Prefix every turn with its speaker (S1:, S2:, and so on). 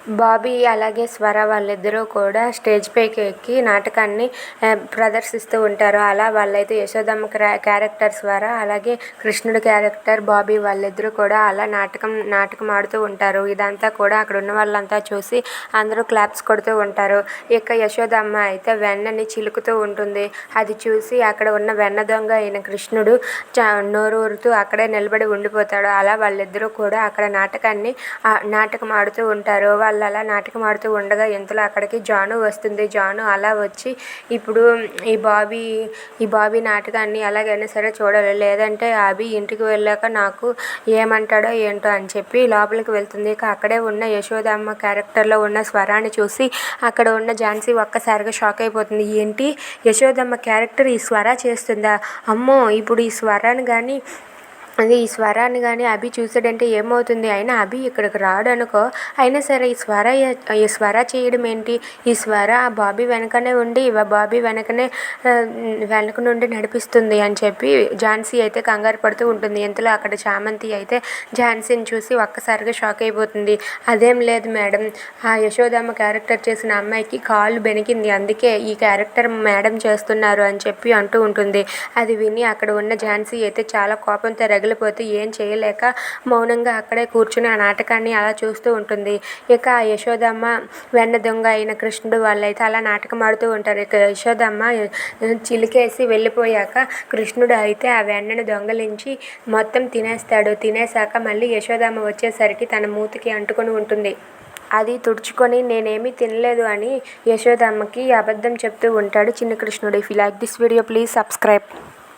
S1: బాబీ అలాగే స్వర వాళ్ళిద్దరూ కూడా స్టేజ్ పైకి ఎక్కి నాటకాన్ని ప్రదర్శిస్తూ ఉంటారు. అలా వాళ్ళైతే యశోదమ్మ క్యారెక్టర్ స్వర, అలాగే కృష్ణుడి క్యారెక్టర్ బాబీ వాళ్ళిద్దరూ కూడా అలా నాటకం ఆడుతూ ఉంటారు. ఇదంతా కూడా అక్కడ ఉన్న వాళ్ళంతా చూసి అందరూ క్లాప్స్ కొడుతూ ఉంటారు. ఇక యశోదమ్మ అయితే వెన్నని చిలుకుతూ ఉంటుంది. అది చూసి అక్కడ ఉన్న వెన్న దొంగ అయిన కృష్ణుడు నోరూరుతూ అక్కడే నిలబడి ఉండిపోతాడు. అలా వాళ్ళిద్దరూ కూడా అక్కడ నాటకం ఆడుతూ ఉంటారు. వాళ్ళు అలా నాటకం ఆడుతూ ఉండగా ఇంతలో అక్కడికి జాను వస్తుంది. జాను అలా వచ్చి ఇప్పుడు ఈ బాబీ నాటకాన్ని ఎలాగైనా సరే చూడాలి, లేదంటే అభి ఇంటికి వెళ్ళాక నాకు ఏమంటాడో ఏంటో అని చెప్పి లోపలికి వెళ్తుంది. ఇక అక్కడే ఉన్న యశోదమ్మ క్యారెక్టర్లో ఉన్న స్వరాన్ని చూసి అక్కడ ఉన్న ఝాన్సీ ఒక్కసారిగా షాక్ అయిపోతుంది. ఏంటి, యశోదమ్మ క్యారెక్టర్ ఈ స్వర చేస్తుందా? అమ్మో, ఇప్పుడు ఈ స్వరాన్ని కానీ అభి చూసాడంటే ఏమవుతుంది? అయినా అభి ఇక్కడికి రాడు అనుకో, అయినా సరే ఈ స్వర చేయడం ఏంటి? ఈ స్వర బాబీ వెనకనే ఉండి బాబీ వెనక నుండి నడిపిస్తుంది అని చెప్పి ఝాన్సీ అయితే కంగారు పడుతూ ఉంటుంది. ఇంతలో అక్కడ చామంతి అయితే ఝాన్సీని చూసి ఒక్కసారిగా షాక్ అయిపోతుంది. అదేం లేదు మేడం, ఆ యశోదమ్మ క్యారెక్టర్ చేసిన అమ్మాయికి కాళ్ళు బెనికింది, అందుకే ఈ క్యారెక్టర్ మేడం చేస్తున్నారు అని చెప్పి అంటూ ఉంటుంది. అది విని అక్కడ ఉన్న ఝాన్సీ అయితే చాలా కోపంతో రగిలిపోతే ఏం చేయలేక మౌనంగా అక్కడే కూర్చుని ఆ నాటకాన్ని అలా చూస్తూ ఉంటుంది. ఇక ఆ యశోదమ్మ వెన్న దొంగ అయిన కృష్ణుడు వాళ్ళైతే అలా నాటకం ఆడుతూ ఉంటారు. ఇక యశోదమ్మ చిలికేసి వెళ్ళిపోయాక కృష్ణుడు అయితే ఆ వెన్నను దొంగలించి మొత్తం తినేస్తాడు. తినేసాక మళ్ళీ యశోదమ్మ వచ్చేసరికి తన మూతికి అంటుకొని ఉంటుంది. అది తుడుచుకొని నేనేమీ తినలేదు అని యశోదమ్మకి అబద్ధం చెప్తూ ఉంటాడు చిన్న కృష్ణుడు. If you like this video please subscribe.